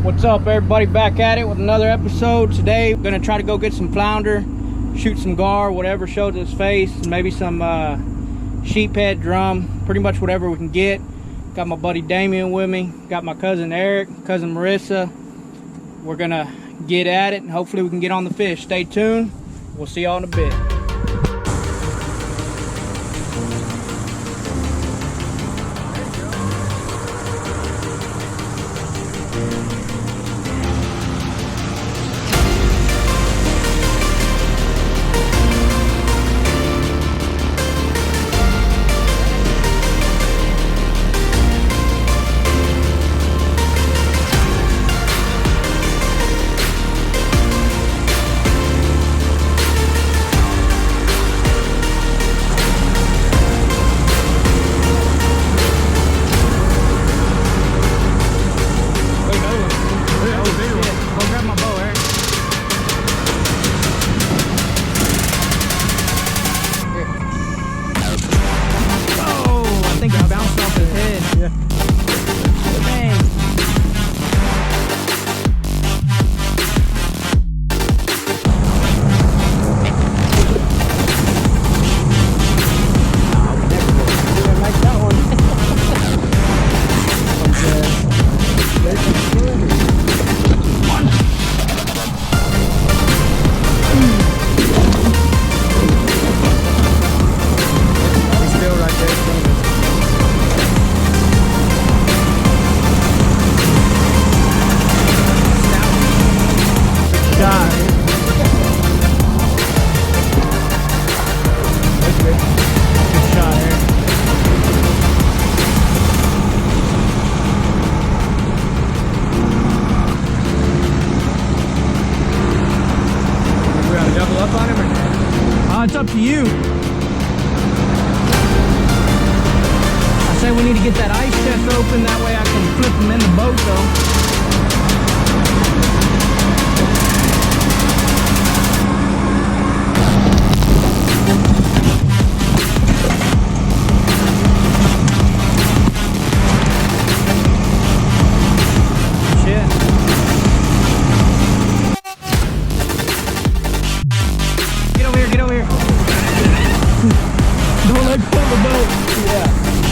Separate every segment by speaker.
Speaker 1: What's up, everybody? Back at it with another episode. Today we're gonna try to go get some flounder, shoot some gar, whatever shows its face, and maybe some sheephead, drum, pretty much whatever we can get. Got my buddy Damien with me, got my cousin Eric, cousin Marissa. We're gonna get at it and hopefully we can get on the fish. Stay tuned. We'll see y'all in a bit. It's up to you. I say we need to get that ice chest open, that way I can flip them in the boat though.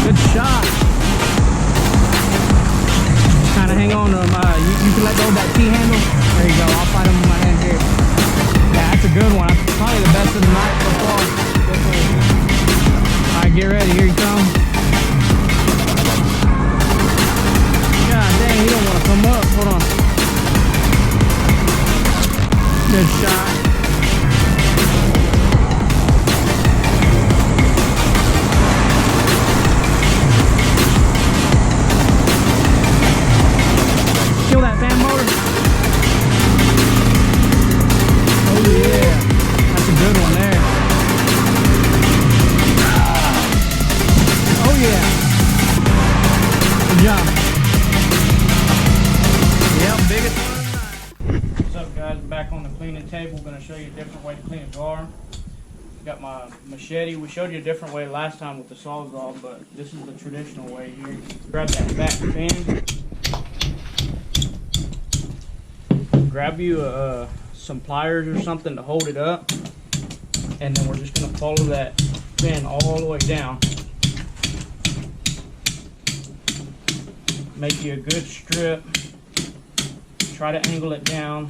Speaker 1: Good shot. Kind of hang on to them. You can let go of that T-handle. There you go. I'll fight him with my hand here. Yeah, that's a good one. That's probably the best of the night so far. All right, get ready. Here you come. God dang, he don't want to come up. Hold on. Good shot. Kill that fan motor. Oh yeah, that's a good one there. Oh yeah, good job. Yep, biggest one of the night. What's up, guys? Back on the cleaning table. We're gonna show you a different way to clean a gar. Got my machete. We showed you a different way last time with the sawzall, but this is the traditional way here. Grab that back fin. Grab you some pliers or something to hold it up, and then we're just going to follow that fin all the way down. Make you a good strip. Try to angle it down.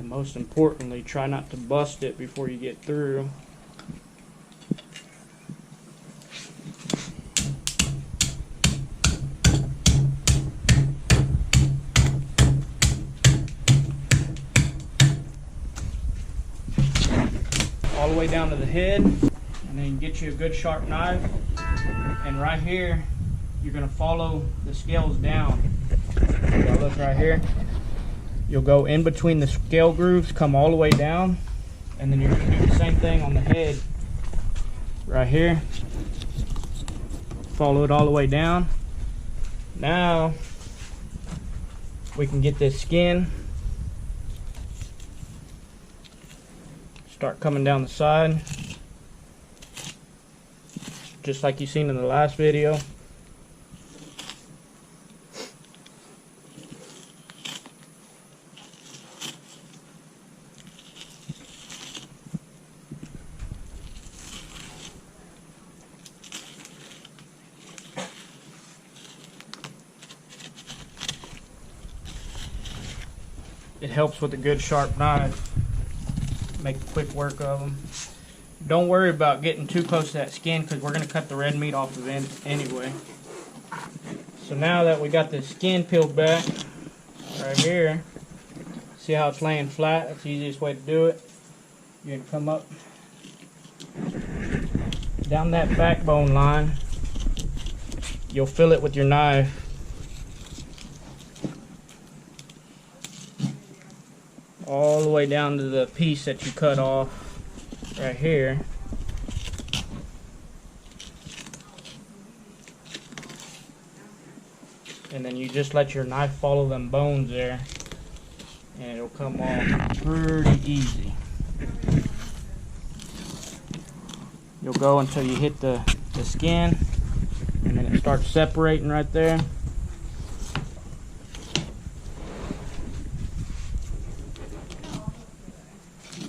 Speaker 1: Most importantly, try not to bust it before you get through. All the way down to the head, and then get you a good sharp knife. And right here, you're going to follow the scales down. Look right here. You'll go in between the scale grooves, come all the way down, and then you're going to do the same thing on the head right here. Follow it all the way down. Now we can get this skin Start coming down the side, just like you seen in the last video. It helps with a good sharp knife. Make quick work of them. Don't worry about getting too close to that skin because we're going to cut the red meat off of it anyway. So now that we got the skin peeled back right here, see how it's laying flat? That's the easiest way to do it. You're going to come up down that backbone line. You'll fill it with your knife. All the way down to the piece that you cut off right here. And then you just let your knife follow them bones there, and it'll come off pretty easy. You'll go until you hit the skin, and then it starts separating right there.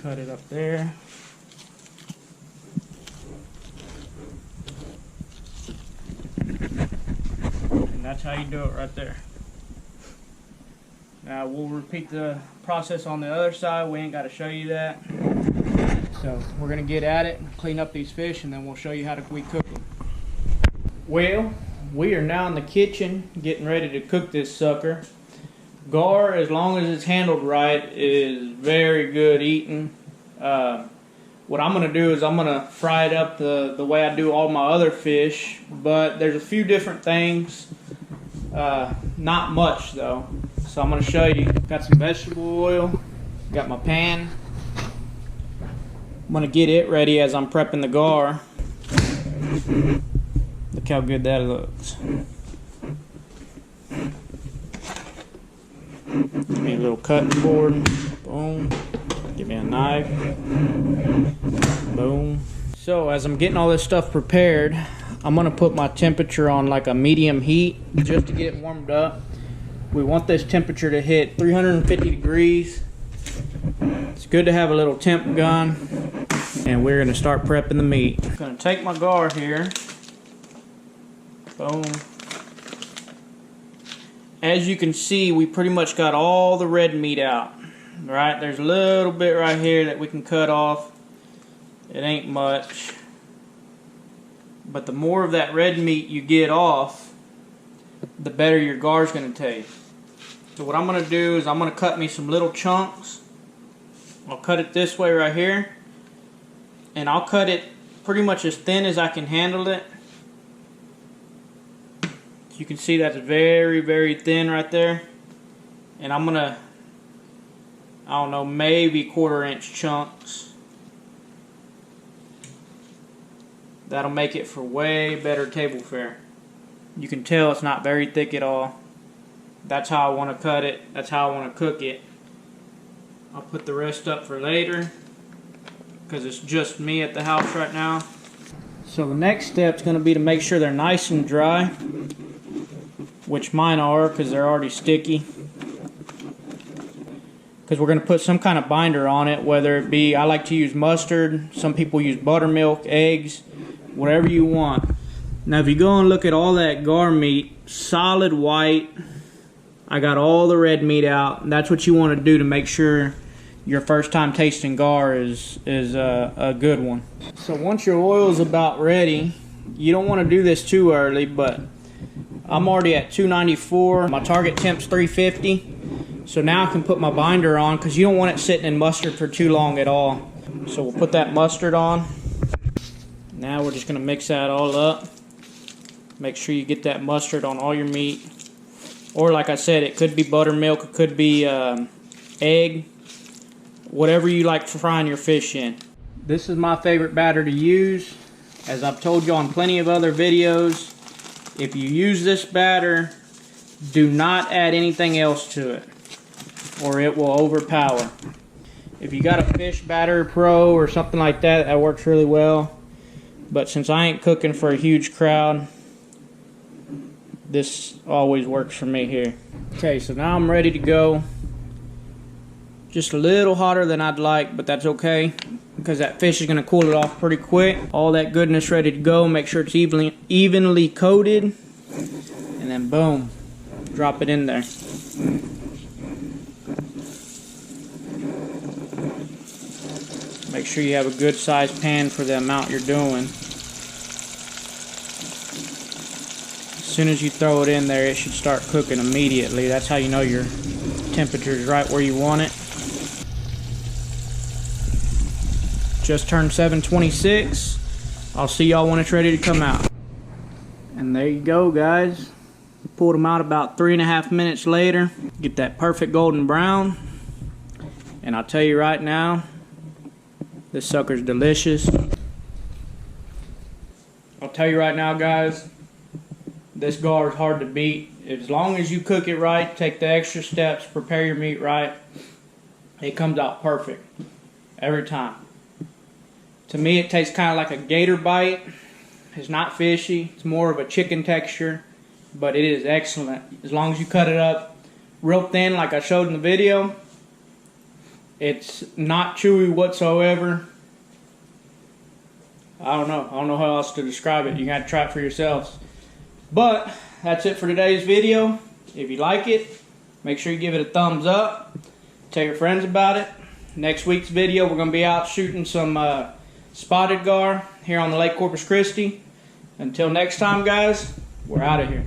Speaker 1: Cut it up there. And that's how you do it right there. Now we'll repeat the process on the other side. We ain't got to show you that. So we're going to get at it, clean up these fish, and then we'll show you how we cook them. Well, we are now in the kitchen getting ready to cook this sucker. Gar, as long as it's handled right, is very good eating. What I'm going to do is I'm going to fry it up the way I do all my other fish, but there's a few different things. Not much though. So I'm going to show you. Got some vegetable oil, got my pan. I'm going to get it ready as I'm prepping the gar. Look how good that looks. Give me a little cutting board. Boom. Give me a knife. Boom. So as I'm getting all this stuff prepared, I'm going to put my temperature on like a medium heat just to get it warmed up. We want this temperature to hit 350 degrees. It's good to have a little temp gun. And we're going to start prepping the meat. I'm going to take my gar here. Boom. As you can see, we pretty much got all the red meat out. Right, there's a little bit right here that we can cut off. It ain't much. But the more of that red meat you get off, the better your gar's going to taste. So what I'm going to do is I'm going to cut me some little chunks. I'll cut it this way right here. And I'll cut it pretty much as thin as I can handle it. You can see that's very, very thin right there. And I'm going to, I don't know, maybe 1/4 inch chunks. That'll make it for way better table fare. You can tell it's not very thick at all. That's how I want to cut it. That's how I want to cook it. I'll put the rest up for later because it's just me at the house right now. So the next step is going to be to make sure they're nice and dry, which mine are because they're already sticky. Because we're going to put some kind of binder on it, whether it be, I like to use mustard, some people use buttermilk, eggs, whatever you want. Now if you go and look at all that gar meat, solid white, I got all the red meat out. That's what you want to do to make sure your first time tasting gar is a good one. So once your oil is about ready, you don't want to do this too early, but I'm already at 294. My target temp's 350. So now I can put my binder on because you don't want it sitting in mustard for too long at all. So we'll put that mustard on. Now we're just going to mix that all up. Make sure you get that mustard on all your meat. Or like I said, it could be buttermilk, it could be egg, whatever you like frying your fish in. This is my favorite batter to use. As I've told you on plenty of other videos, if you use this batter, do not add anything else to it, or it will overpower. If you got a Fish Battery Pro or something like that, that works really well. But since I ain't cooking for a huge crowd, this always works for me here. Okay, so now I'm ready to go. Just a little hotter than I'd like, but that's okay, because that fish is going to cool it off pretty quick. All that goodness ready to go. Make sure it's evenly coated, and then boom, drop it in there. Make sure you have a good sized pan for the amount you're doing. As soon as you throw it in there, it should start cooking immediately. That's how you know your temperature is right where you want it. Just turned 7:26. I'll see y'all when it's ready to come out. And there you go, guys. Pulled them out about 3.5 minutes later. Get that perfect golden brown. And I'll tell you right now, this sucker's delicious. I'll tell you right now, guys, this gar is hard to beat. As long as you cook it right, take the extra steps, prepare your meat right, it comes out perfect every time. To me, it tastes kind of like a gator bite. It's not fishy. It's more of a chicken texture, but it is excellent. As long as you cut it up real thin like I showed in the video, it's not chewy whatsoever. I don't know how else to describe it. You got to try it for yourselves. But that's it for today's video. If you like it, make sure you give it a thumbs up. Tell your friends about it. Next week's video, we're going to be out shooting some spotted gar here on the Lake Corpus Christi. Until next time, guys, we're out of here.